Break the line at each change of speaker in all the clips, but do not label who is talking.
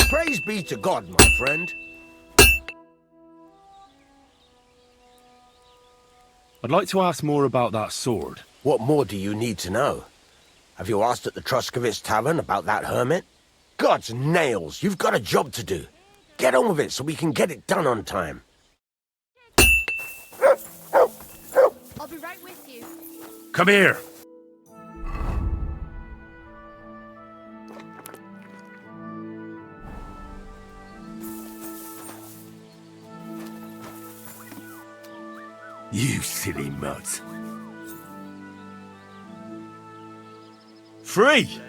Praise be to God, my friend.
I'd like to ask more about that sword.
What more do you need to know? Have you asked at the Trosky tavern about that hermit? God's nails, you've got a job to do. Get on with it so we can get it done on time.
I'll be right with you.
Come here! You silly mutt. Free!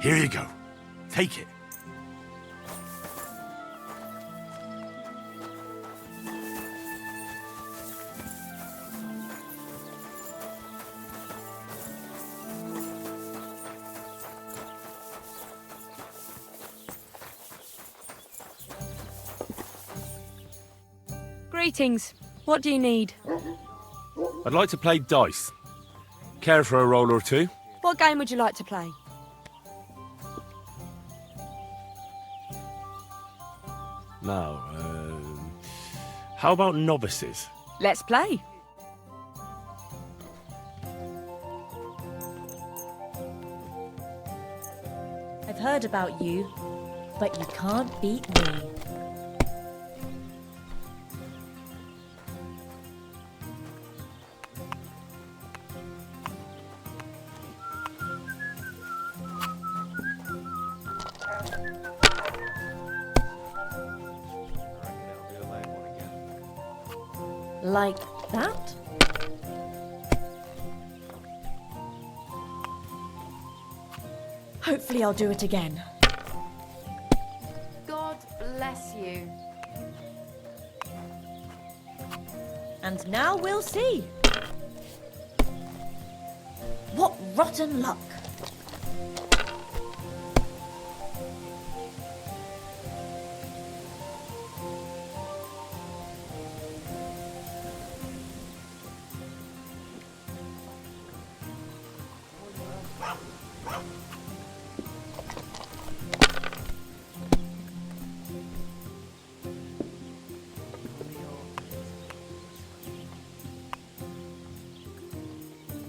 Here you go. Take it.
Greetings. What do you need?
I'd like to play dice. Care for a roll or two?
What game would you like to play?
Now, how about novices?
Let's play.
I've heard about you, but you can't beat me. Like that? Hopefully I'll do it again.
God bless you.
And now we'll see. What rotten luck.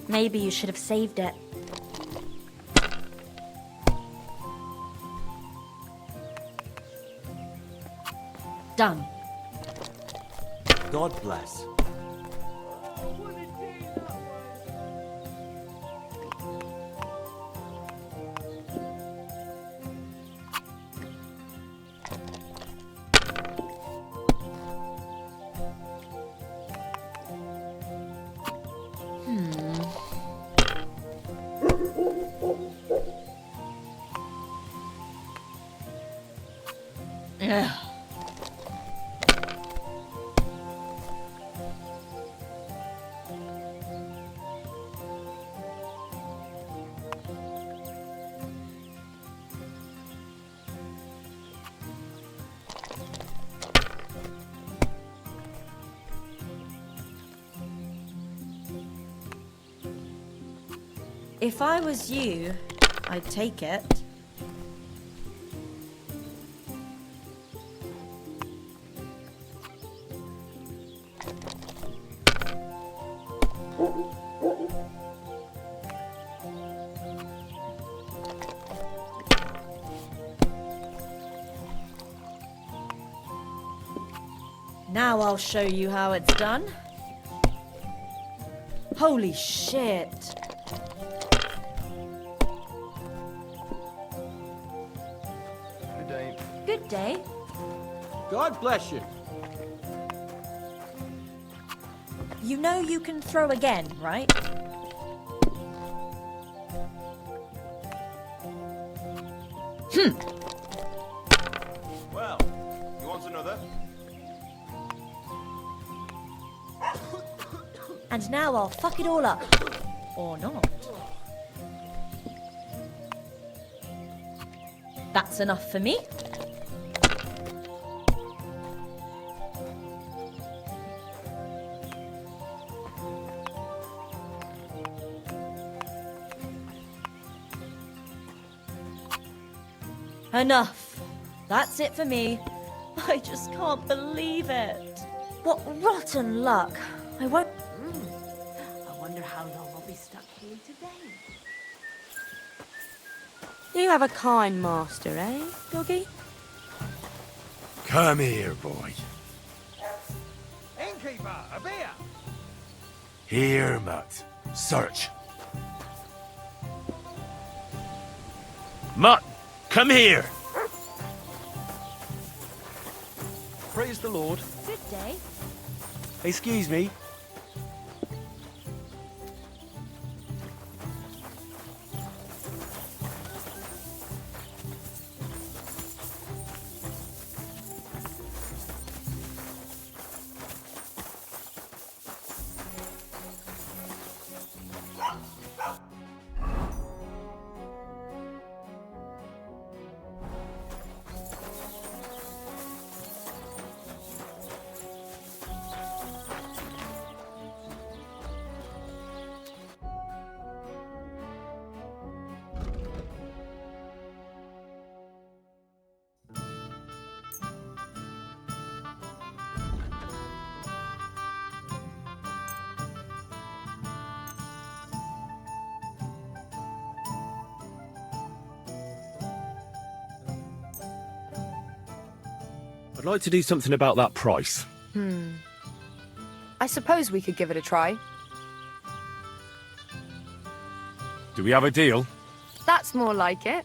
Maybe you should have saved it. Done.
God bless.
Ugh. If I was you, I'd take it. Now I'll show you how it's done. Holy shit.
Good day.
Good day.
God bless you.
You know you can throw again, right?
Well, you want another?
And now I'll fuck it all up. Or not. That's enough for me. Enough. That's it for me. I just can't believe it. What rotten luck. I won't...
I wonder how long I'll be stuck here today.
You have a kind master, eh, doggy?
Come here, boy.
Innkeeper, a beer!
Here, Mutt. Search. Mutt, come here.
Praise the Lord.
Good day.
Excuse me.
I'd like to do something about that price.
I suppose we could give it a try.
Do we have a deal?
That's more like it.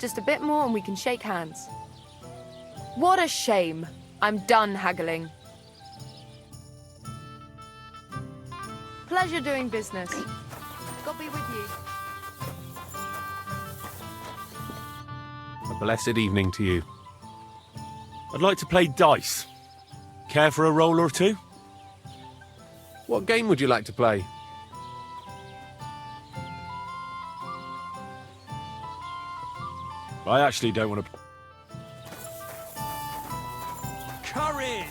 Just a bit more and we can shake hands. What a shame. I'm done haggling. Pleasure doing business. God be with you.
A blessed evening to you. I'd like to play dice. Care for a roll or two?
What game would you like to play?
I actually don't want to...
Courage!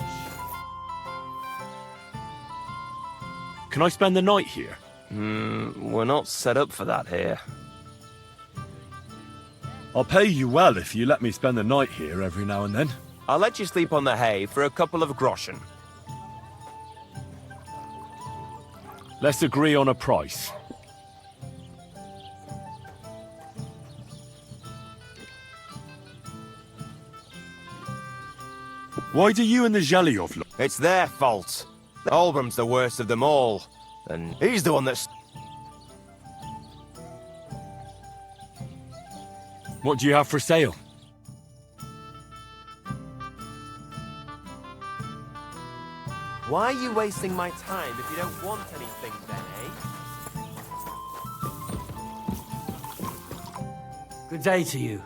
Can I spend the night here?
We're not set up for that here.
I'll pay you well if you let me spend the night here every now and then.
I'll let you sleep on the hay for a couple of groschen.
Let's agree on a price. Why do you and the Zhelyov look...
It's their fault. Olbram's the worst of them all. And he's the one that's...
What do you have for sale?
Why are you wasting my time if you don't want anything then, eh?
Good day to you.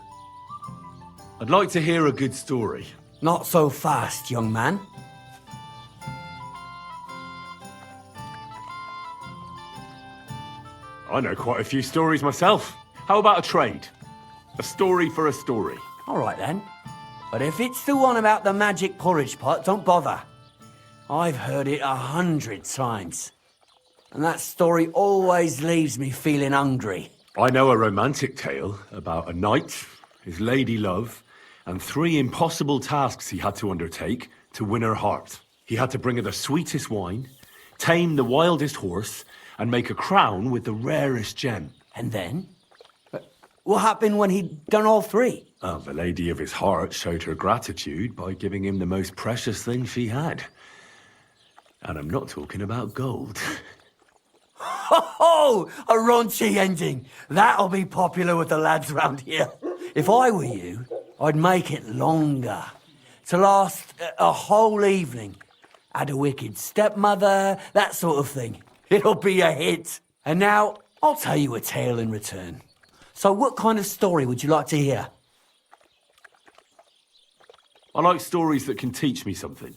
I'd like to hear a good story.
Not so fast, young man.
I know quite a few stories myself. How about a trade? A story for a story.
All right then. But if it's the one about the magic porridge pot, don't bother. I've heard it 100 times. And that story always leaves me feeling hungry.
I know a romantic tale about a knight, his lady love, and 3 impossible tasks he had to undertake to win her heart. He had to bring her the sweetest wine, tame the wildest horse, and make a crown with the rarest gem.
And then? What happened when he'd done all 3?
Well, the lady of his heart showed her gratitude by giving him the most precious thing she had. And I'm not talking about gold.
Oh, a raunchy ending. That'll be popular with the lads round here. If I were you, I'd make it longer. To last a whole evening. Add a wicked stepmother, that sort of thing. It'll be a hit. And now, I'll tell you a tale in return. So what kind of story would you like to hear?
I like stories that can teach me something.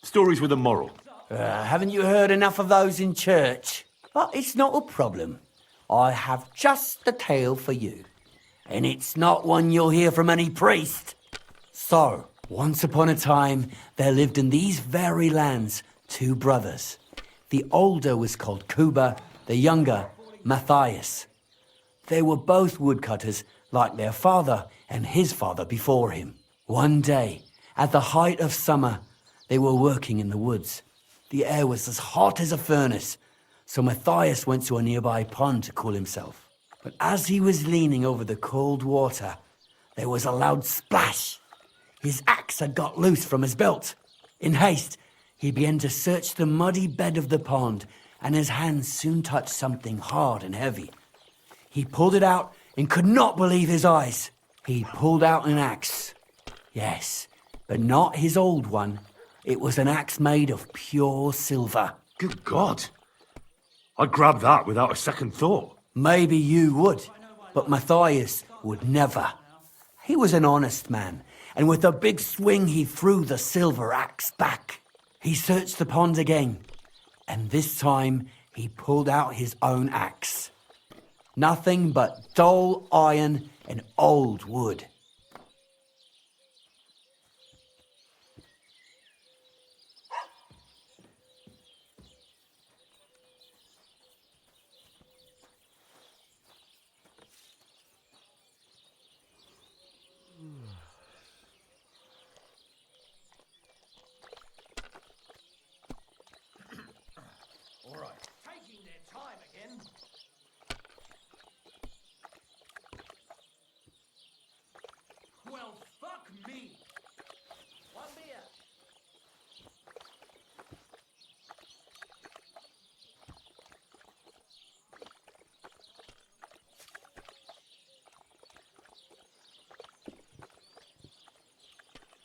Stories with a moral.
Haven't you heard enough of those in church? But it's not a problem. I have just the tale for you. And it's not one you'll hear from any priest. So, once upon a time, there lived in these very lands 2 brothers. The older was called Kuba, the younger, Matthias. They were both woodcutters, like their father, and his father before him. One day, at the height of summer, they were working in the woods. The air was as hot as a furnace, so Matthias went to a nearby pond to cool himself. But as he was leaning over the cold water, there was a loud splash. His axe had got loose from his belt. In haste, he began to search the muddy bed of the pond, and his hands soon touched something hard and heavy. He pulled it out and could not believe his eyes. He pulled out an axe. Yes, but not his old one. It was an axe made of pure silver.
Good God. I'd grab that without a second thought.
Maybe you would, but Matthias would never. He was an honest man, and with a big swing he threw the silver axe back. He searched the pond again, and this time he pulled out his own axe. Nothing but dull iron and old wood. Well, fuck me! One beer!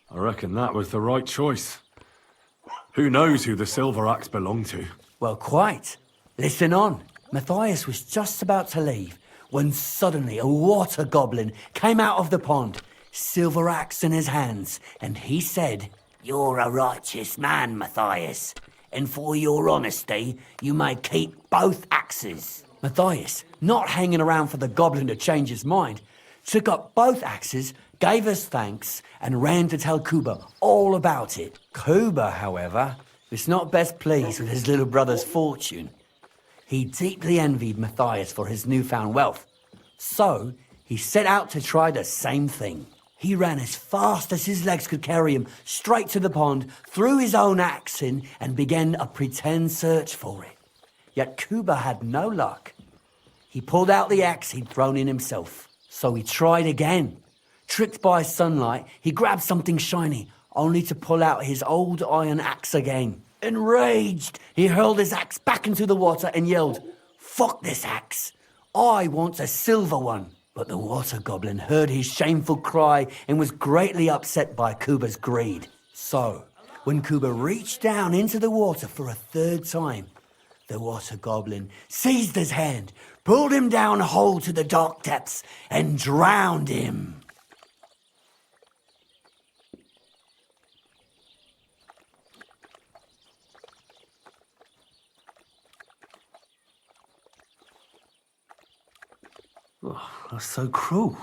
I reckon that was the right choice. Who knows who the silver axe belonged to?
Well, quite. Listen on. Matthias was just about to leave when suddenly a water goblin came out of the pond, silver axe in his hands, and he said, "You're a righteous man, Matthias, and for your honesty, you may keep both axes." Matthias, not hanging around for the goblin to change his mind, took up both axes, gave us thanks, and ran to tell Kuba all about it. Kuba, however, was not best pleased with his little brother's fortune. He deeply envied Matthias for his newfound wealth. So, he set out to try the same thing. He ran as fast as his legs could carry him straight to the pond, threw his own axe in, and began a pretend search for it. Yet Kuba had no luck. He pulled out the axe he'd thrown in himself. So he tried again. Tricked by sunlight, he grabbed something shiny, only to pull out his old iron axe again. Enraged, he hurled his axe back into the water and yelled, "Fuck this axe! I want a silver one!" But the water goblin heard his shameful cry and was greatly upset by Kuba's greed. So, when Kuba reached down into the water for a third time, the water goblin seized his hand, pulled him down whole to the dark depths, and drowned him.
Oh, that's so cruel.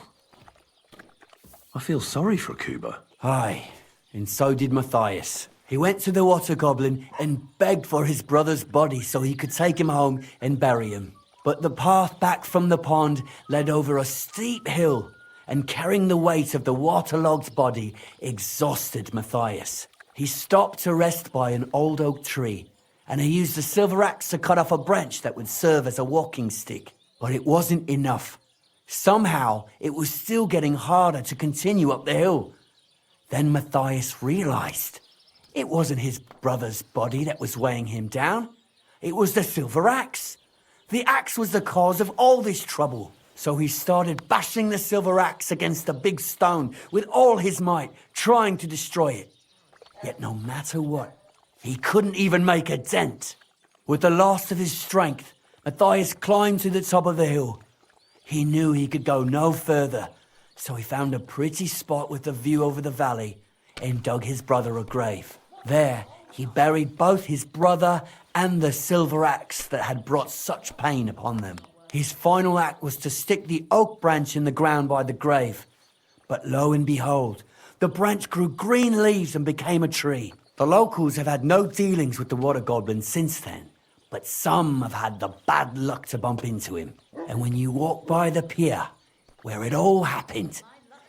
I feel sorry for Kuba.
Aye, and so did Matthias. He went to the water goblin and begged for his brother's body so he could take him home and bury him. But the path back from the pond led over a steep hill, and carrying the weight of the waterlogged body exhausted Matthias. He stopped to rest by an old oak tree, and he used a silver axe to cut off a branch that would serve as a walking stick. But it wasn't enough. Somehow, it was still getting harder to continue up the hill. Then Matthias realized it wasn't his brother's body that was weighing him down. It was the silver axe. The axe was the cause of all this trouble. So he started bashing the silver axe against a big stone with all his might, trying to destroy it. Yet no matter what, he couldn't even make a dent. With the last of his strength, Matthias climbed to the top of the hill. He knew he could go no further, so he found a pretty spot with a view over the valley and dug his brother a grave. There, he buried both his brother and the silver axe that had brought such pain upon them. His final act was to stick the oak branch in the ground by the grave. But lo and behold, the branch grew green leaves and became a tree. The locals have had no dealings with the water goblin since then, but some have had the bad luck to bump into him. And when you walk by the pier where it all happened,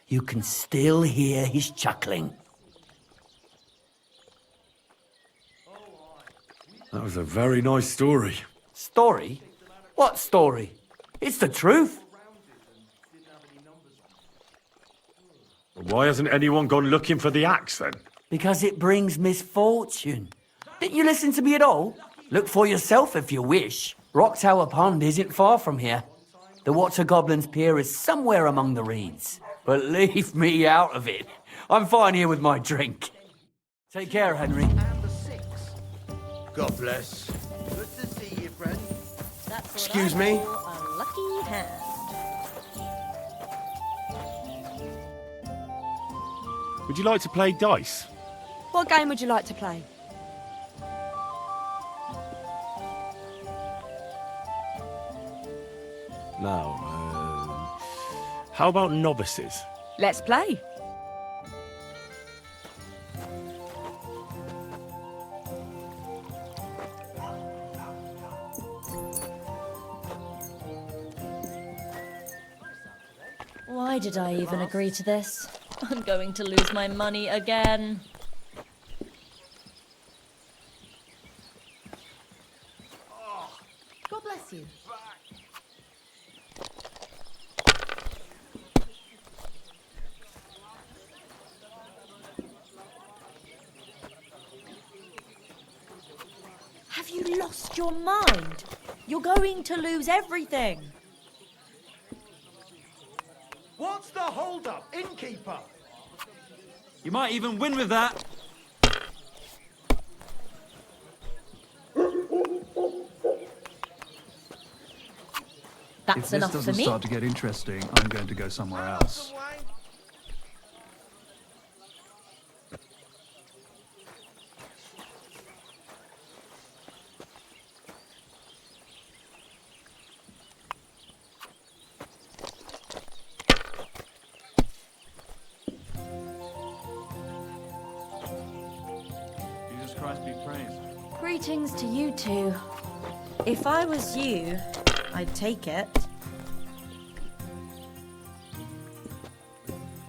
you can still hear his chuckling.
That was a very nice story.
Story? What story? It's the truth.
Why hasn't anyone gone looking for the axe then?
Because it brings misfortune. Didn't you listen to me at all? Look for yourself if you wish. Rock Tower Pond isn't far from here. The Water Goblin's Pier is somewhere among the reeds. But leave me out of it. I'm fine here with my drink. Take care, Henry.
God bless.
Good to see you, friend.
That's what
Excuse
I
me?
call a lucky hand.
Would you like to play dice?
What game would you like to play?
No. How about novices?
Let's play.
Why did I even agree to this? I'm going to lose my money again.
God bless you.
Have you lost your mind? You're going to lose everything.
What's the hold-up, innkeeper?
You might even win with that.
That's enough for me.
To get interesting, I'm going to go somewhere else.
Jesus Christ be praised.
Greetings to you two. If I was you, I'd take it.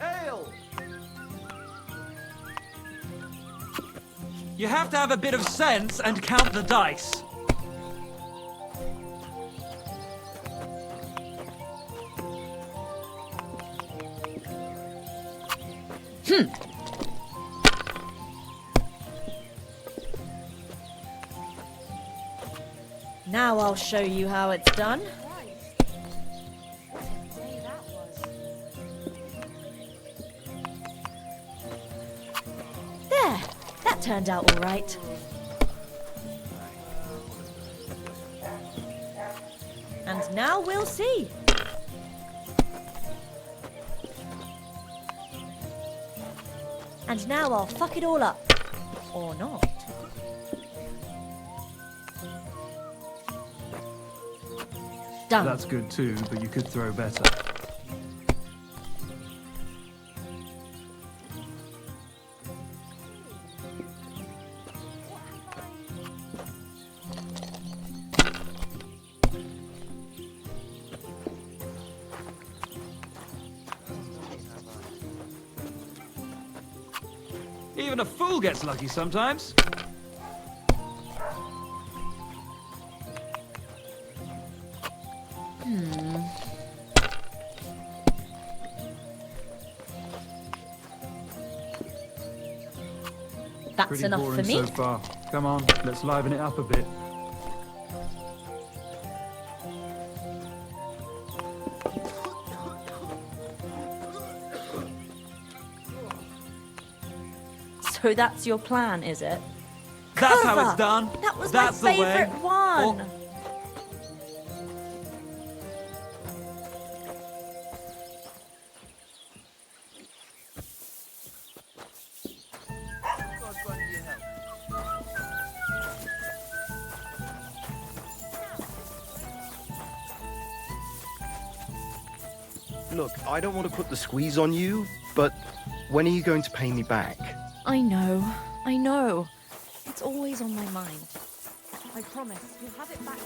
Ale!
You have to have a bit of sense and count the dice.
Now I'll show you how it's done. There, that turned out all right. And now we'll see. And now I'll fuck it all up. Or not. Done.
That's good too, but you could throw better.
Even a fool gets lucky sometimes.
That's
Pretty
enough
boring
for me.
so far. Come on, let's liven it up a bit.
So that's your plan, is it?
That's how
Cover!
it's done.
That was
That's
my
the way.
favourite one.
Oh.
Look, I don't want to put the squeeze on you, but when are you going to pay me back?
I know. It's always on my mind. I promise, you'll have it back.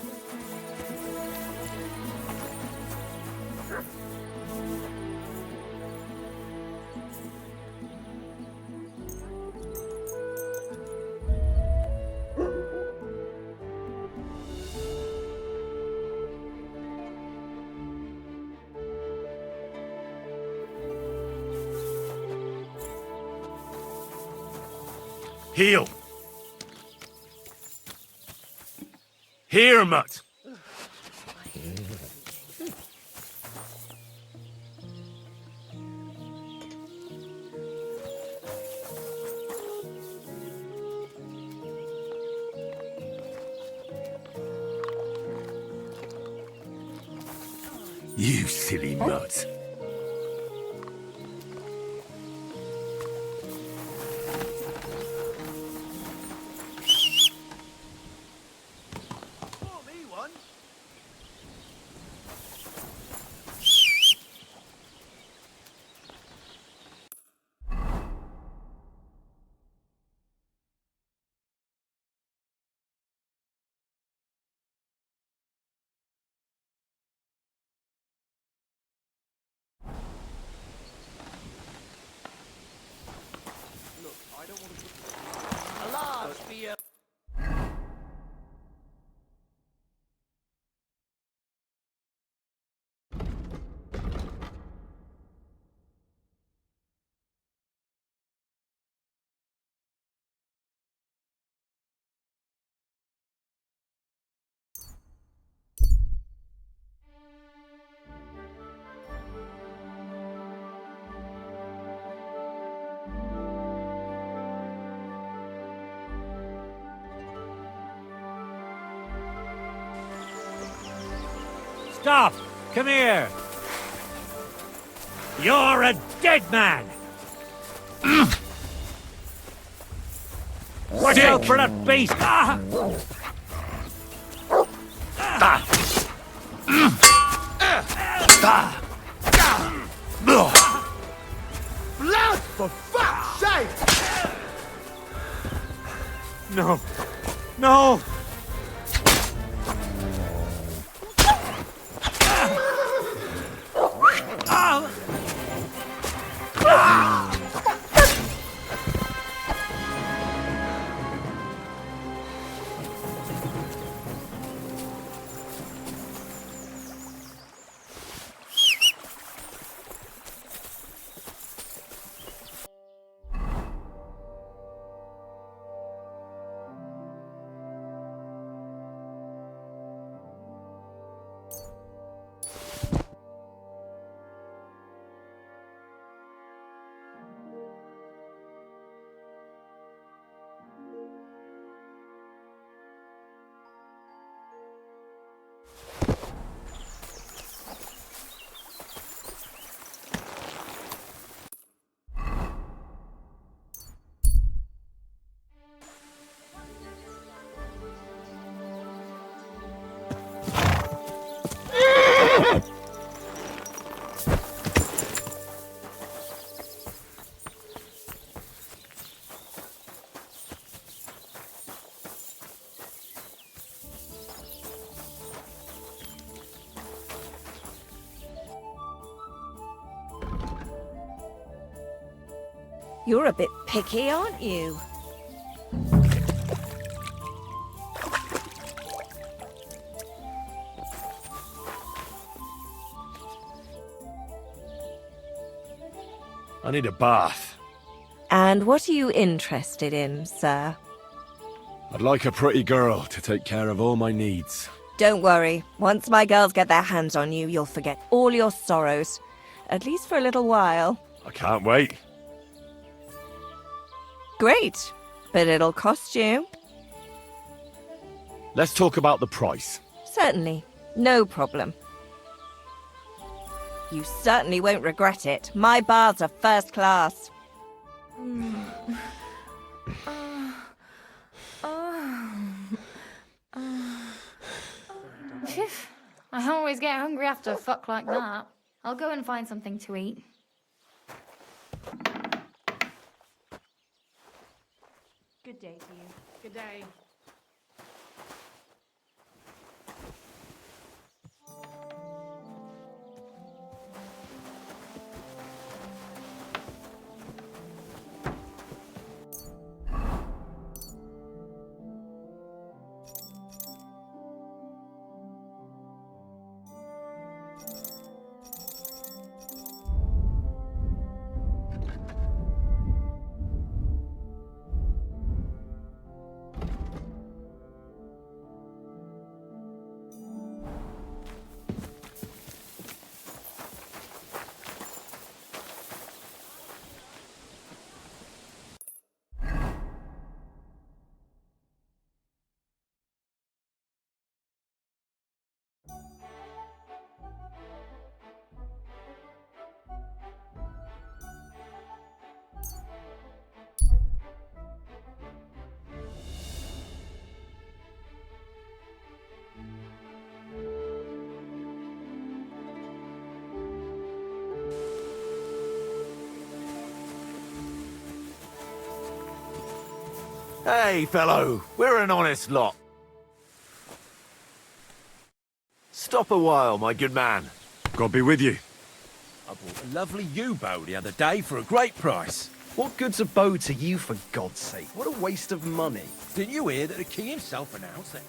Heel. Here, mutt. You silly mutt.
Stop! Come here! You're a dead man! Watch out for that beast! Ah!
Blood, for fuck's sake!
No! No!
You're a bit picky, aren't you?
I need a bath.
And what are you interested in, sir?
I'd like a pretty girl to take care of all my needs.
Don't worry. Once my girls get their hands on you, you'll forget all your sorrows. At least for a little while.
I can't wait.
Great. But it'll cost you.
Let's talk about the price.
Certainly. No problem. You certainly won't regret it. My baths are first class.
Phew. I always get hungry after a fuck like that. I'll go and find something to eat.
Good day to you. Good day.
Hey, fellow, we're an honest lot. Stop a while, my good man.
God be with you.
I bought a lovely U-boat the other day for a great price.
What good's a bow to you, for God's sake? What a waste of money.
Didn't you hear that the king himself announced that?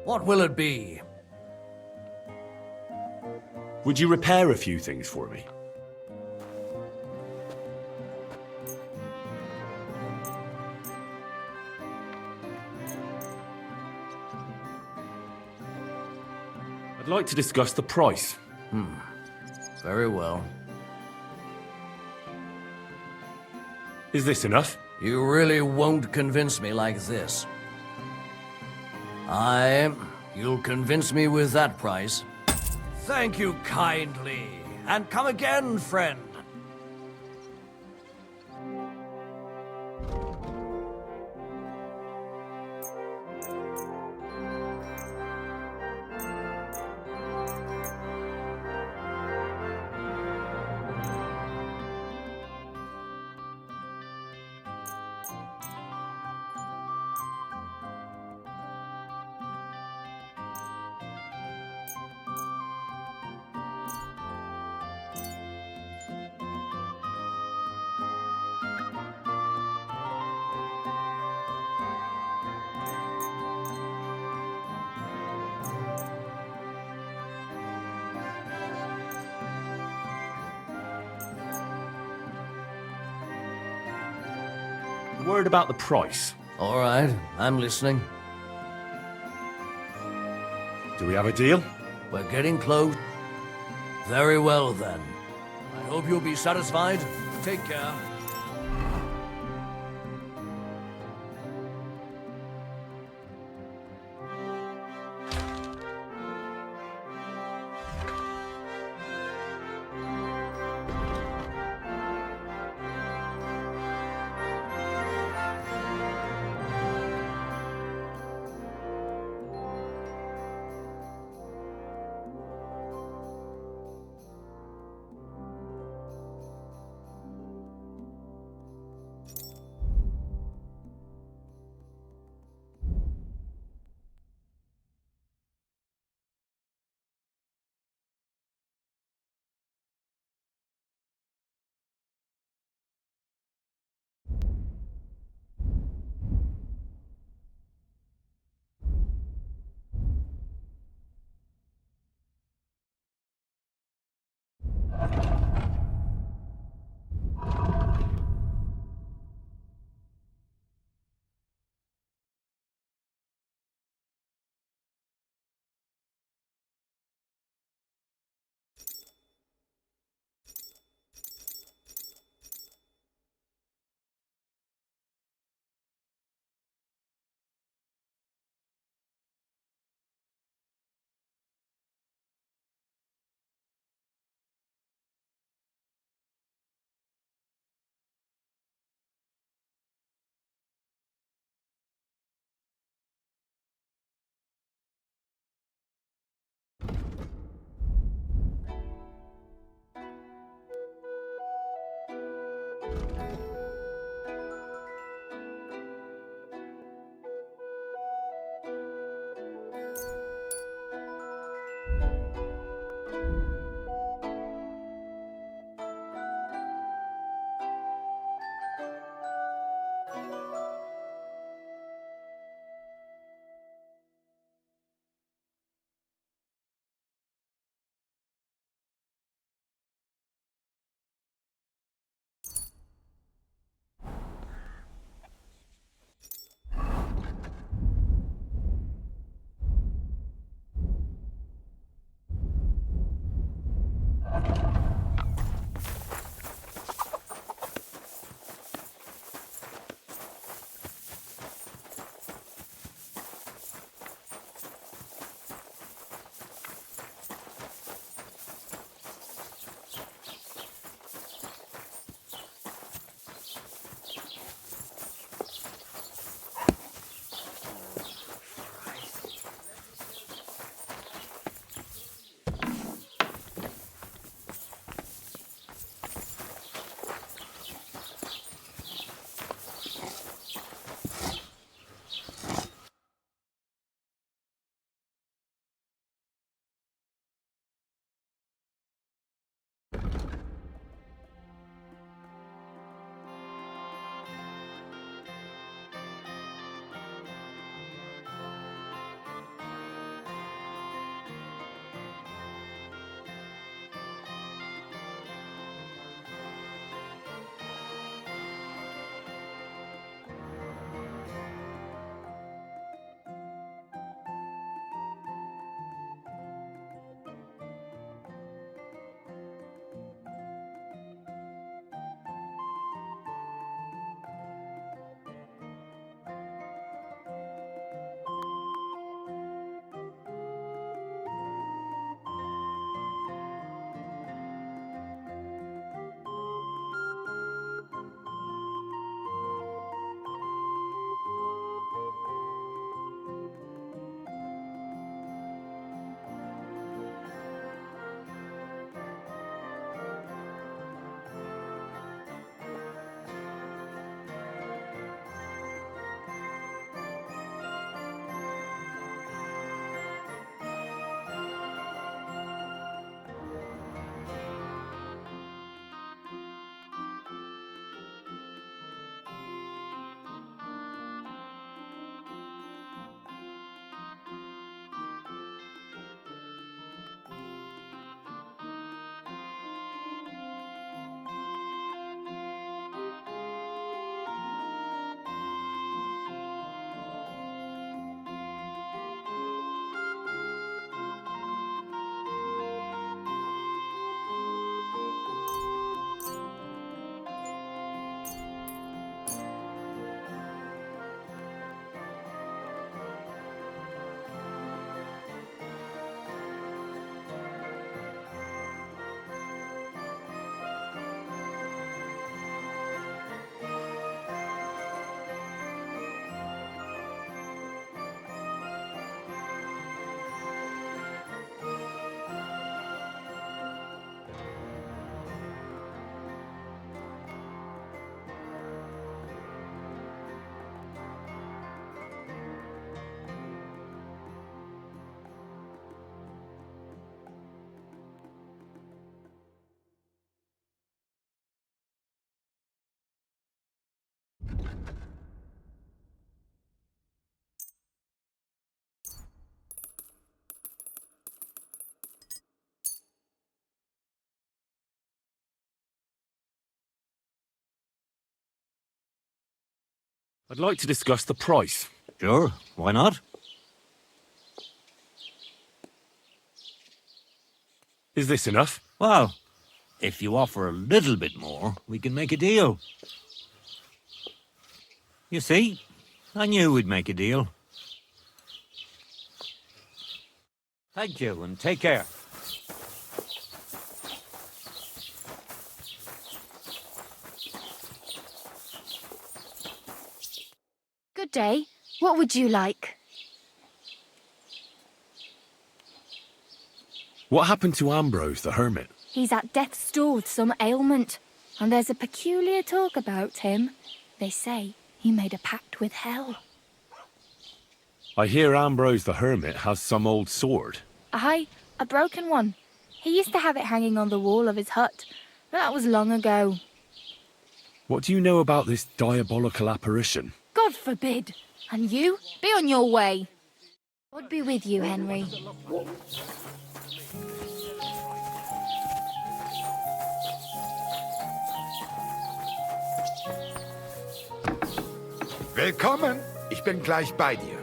What will it be?
Would you repair a few things for me? I'd like to discuss the price.
Very well.
Is this enough?
You really won't convince me like this. You'll convince me with that price. Thank you kindly. And come again, friend.
A word about the price.
All right, I'm listening.
Do we have a deal?
We're getting close. Very well, then. I hope you'll be satisfied. Take care.
I'd like to discuss the price.
Sure, why not?
Is this enough?
Well, if you offer a little bit more, we can make a deal. You see, I knew we'd make a deal. Thank you, and take care.
Good day. What would you like?
What happened to Ambrose the hermit?
He's at death's door with some ailment, and there's a peculiar talk about him. They say he made a pact with hell.
I hear Ambrose the hermit has some old sword.
Aye, a broken one. He used to have it hanging on the wall of his hut, but that was long ago.
What do you know about this diabolical apparition?
God forbid! And you, be on your way. God be with you, Henry.
Willkommen. Ich bin gleich bei dir.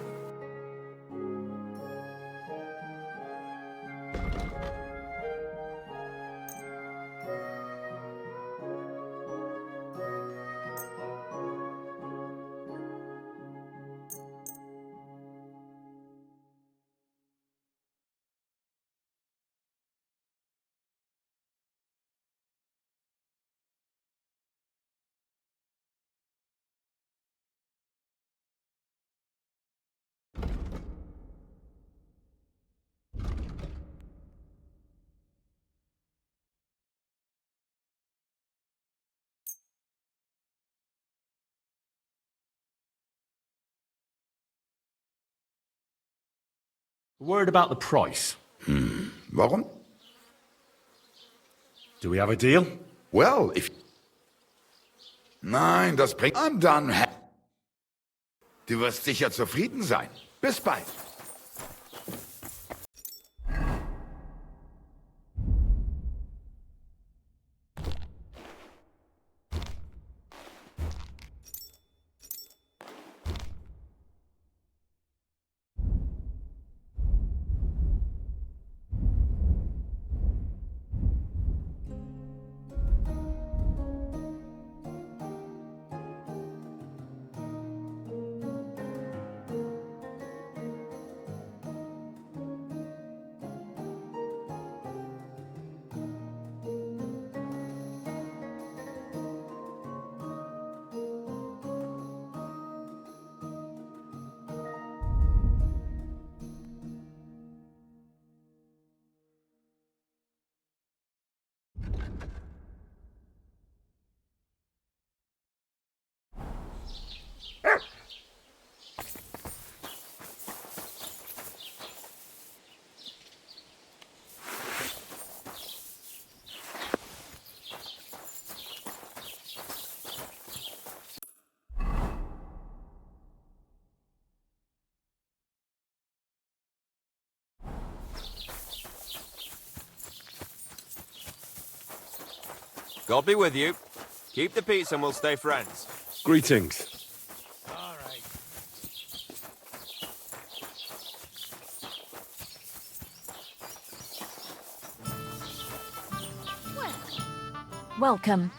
A word about the price.
Warum?
Do we have a deal?
Well, if... Nein, das bringt... Und dann... Du wirst sicher zufrieden sein. Bis bald.
God be with you. Keep the peace and we'll stay friends.
Greetings.
All right.
Welcome.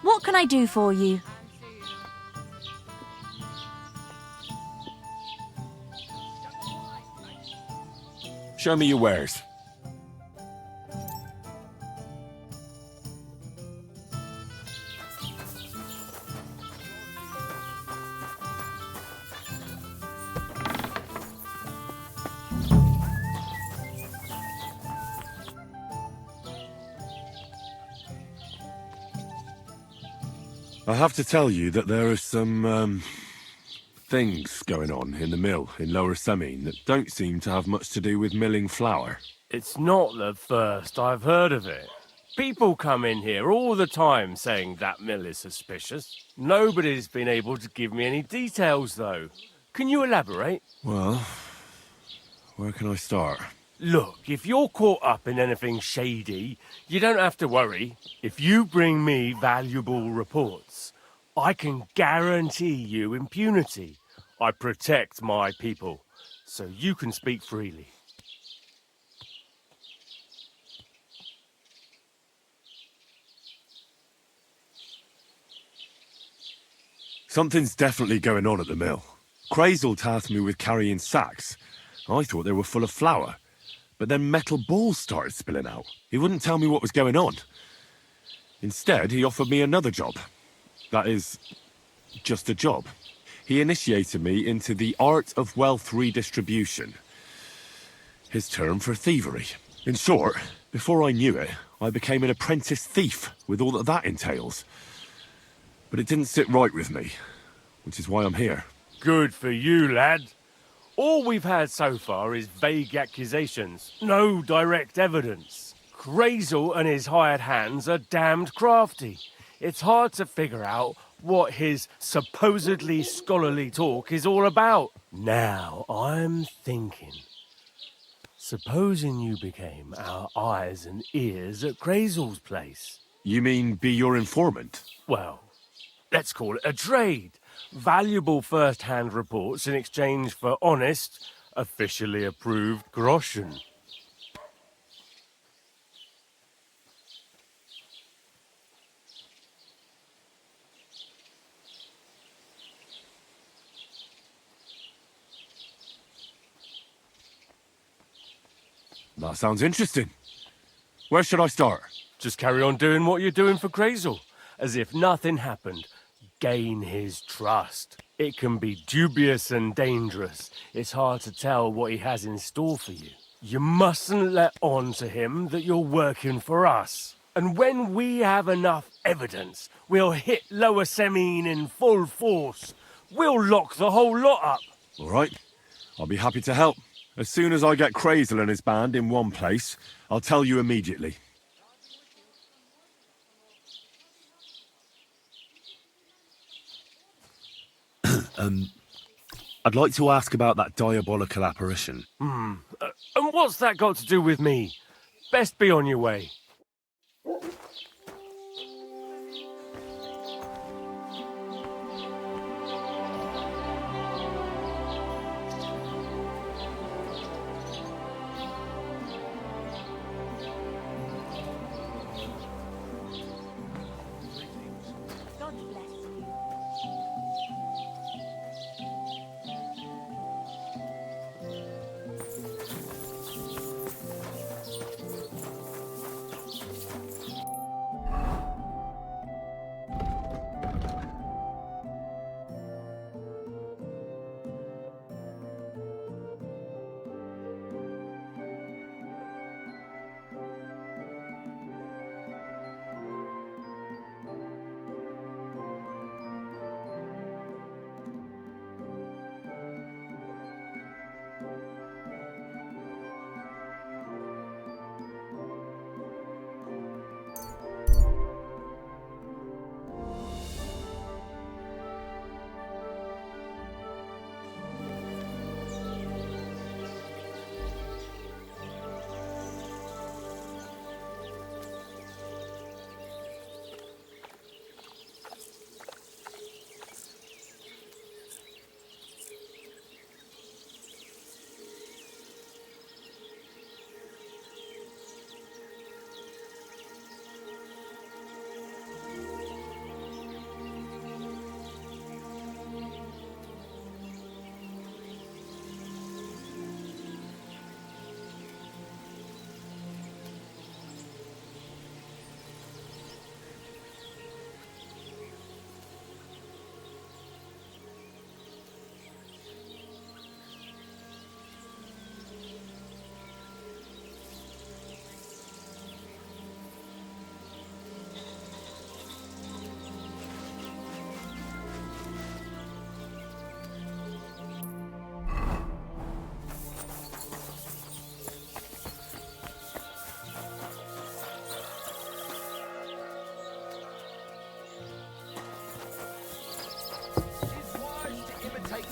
What can I do for you?
Show me your wares. I have to tell you that there are some, things going on in the mill in Lower Semine that don't seem to have much to do with milling flour.
It's not the first I've heard of it. People come in here all the time saying that mill is suspicious. Nobody's been able to give me any details, though. Can you elaborate?
Well, where can I start?
Look, if you're caught up in anything shady, you don't have to worry. If you bring me valuable reports, I can guarantee you impunity. I protect my people, so you can speak freely.
Something's definitely going on at the mill. Crazel tasked me with carrying sacks. I thought they were full of flour, but then metal balls started spilling out. He wouldn't tell me what was going on. Instead, he offered me another job. That is, just a job. He initiated me into the art of wealth redistribution. His term for thievery. In short, before I knew it, I became an apprentice thief with all that that entails. But it didn't sit right with me, which is why I'm here.
Good for you, lad. All we've had so far is vague accusations, no direct evidence. Crazel and his hired hands are damned crafty. It's hard to figure out what his supposedly scholarly talk is all about. Now, I'm thinking. Supposing you became our eyes and ears at Crazel's place.
You mean be your informant?
Well, let's call it a trade. Valuable first-hand reports in exchange for honest, officially approved groschen.
That sounds interesting. Where should I start?
Just carry on doing what you're doing for Crazel, as if nothing happened. Gain his trust. It can be dubious and dangerous. It's hard to tell what he has in store for you. You mustn't let on to him that you're working for us. And when we have enough evidence, we'll hit Lower Semine in full force. We'll lock the whole lot up.
All right. I'll be happy to help. As soon as I get Crazel and his band in one place, I'll tell you immediately. I'd like to ask about that diabolical apparition.
And what's that got to do with me? Best be on your way.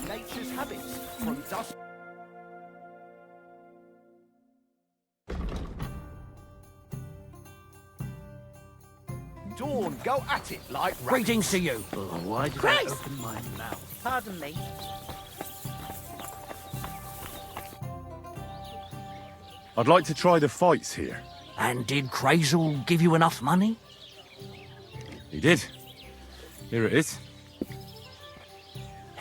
Nature's habits from dusk.
dawn. Go at it like rabbits.
Greetings to you.
Why did I open my mouth?
Pardon me.
I'd like to try the fights here.
And did Crazel give you enough money?
He did. Here it is.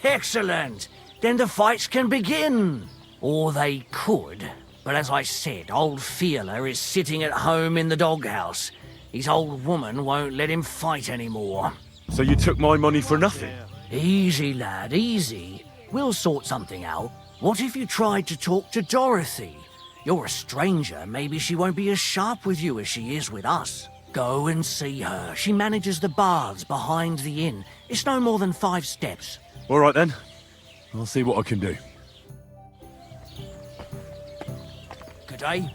Excellent. Then the fights can begin. Or they could. But as I said, old Fiala is sitting at home in the doghouse. His old woman won't let him fight anymore.
So you took my money for nothing?
Easy, lad, easy. We'll sort something out. What if you tried to talk to Dorothy? You're a stranger. Maybe she won't be as sharp with you as she is with us. Go and see her. She manages the baths behind the inn. It's no more than 5 steps.
All right then. I'll see what I can do.
Good day.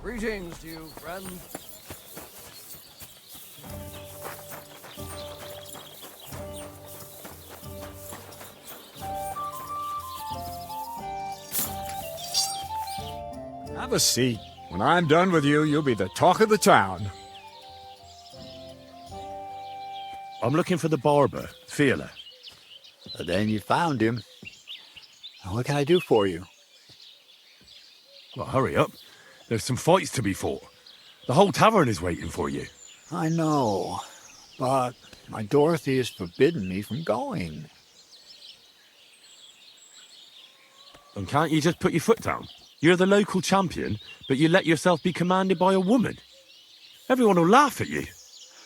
Greetings to you, friend.
Have a seat. When I'm done with you, you'll be the talk of the town.
I'm looking for the barber, Fiala.
Then you found him. What can I do for you?
Well, hurry up. There's some fights to be fought. The whole tavern is waiting for you.
I know, but my Dorothy has forbidden me from going.
And can't you just put your foot down? You're the local champion, but you let yourself be commanded by a woman. Everyone will laugh at you.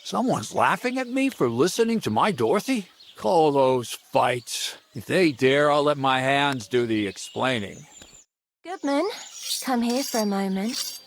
Someone's laughing at me for listening to my Dorothy? Call those fights. If they dare, I'll let my hands do the explaining.
Goodman, come here for a moment.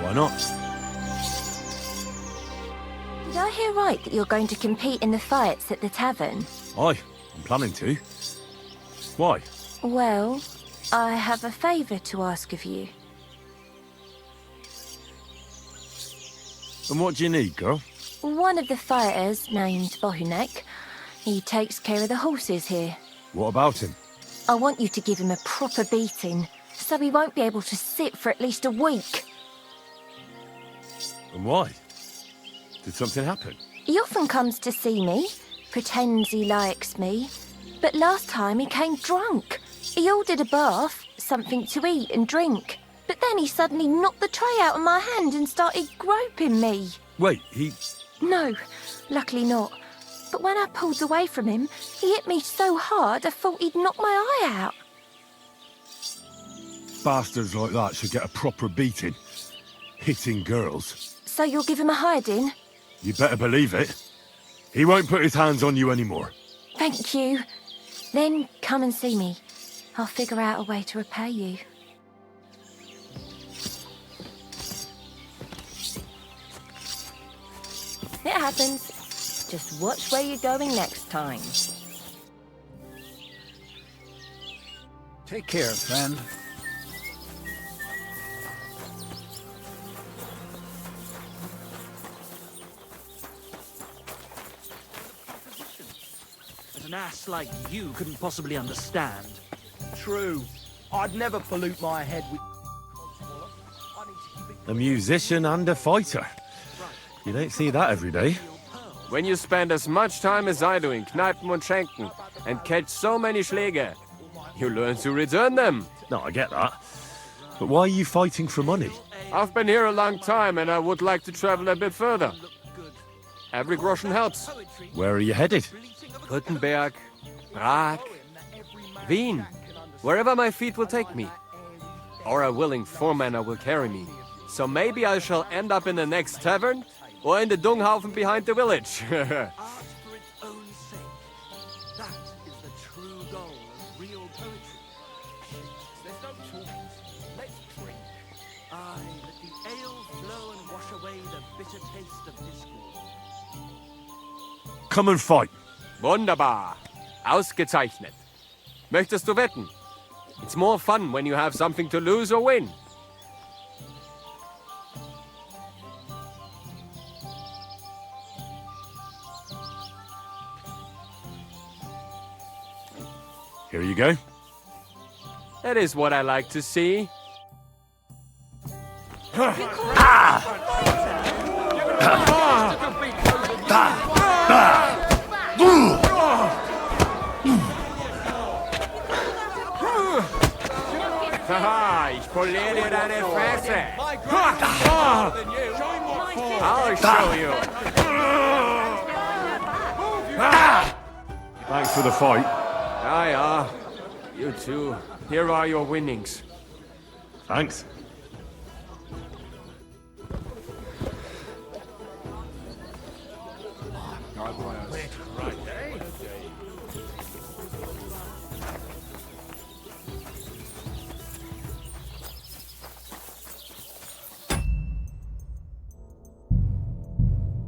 Why not?
Did I hear right that you're going to compete in the fights at the tavern?
Aye, I'm planning to. Why?
Well, I have a favour to ask of you.
And what do you need, girl?
One of the fighters, named Bohunek, he takes care of the horses here.
What about him?
I want you to give him a proper beating, so he won't be able to sit for at least a week.
And why? Did something happen?
He often comes to see me, pretends he likes me, but last time he came drunk. He ordered a bath, something to eat and drink, but then he suddenly knocked the tray out of my hand and started groping me.
Wait, he...
No, luckily not. But when I pulled away from him, he hit me so hard I thought he'd knock my eye out.
Bastards like that should get a proper beating. Hitting girls.
So you'll give him a hiding?
You better believe it. He won't put his hands on you anymore.
Thank you. Then come and see me. I'll figure out a way to repay you. It happens. Just watch where you're going next time.
Take care, friend.
An ass like you couldn't possibly understand.
True. I'd never pollute my head with...
A musician and a fighter. You don't see that every day.
When you spend as much time as I do in Kneipen und Schenken, and catch so many Schläge. You learn to return them.
No, I get that. But why are you fighting for money?
I've been here a long time and I would like to travel a bit further. Every groschen helps.
Where are you headed?
Württemberg, Prague, Wien, wherever my feet will take me. Or a willing foreman will carry me. So maybe I shall end up in the next tavern, or in the dunghaufen behind the village.
Come and fight.
Wunderbar. Ausgezeichnet. Möchtest du wetten? It's more fun when you have something to lose or win.
Here you go.
That is what I like to see. Haha, ich poliere dir deine Fresse. I'll show you.
Thanks for the fight.
Ja, ja. You too. Here are your winnings.
Thanks.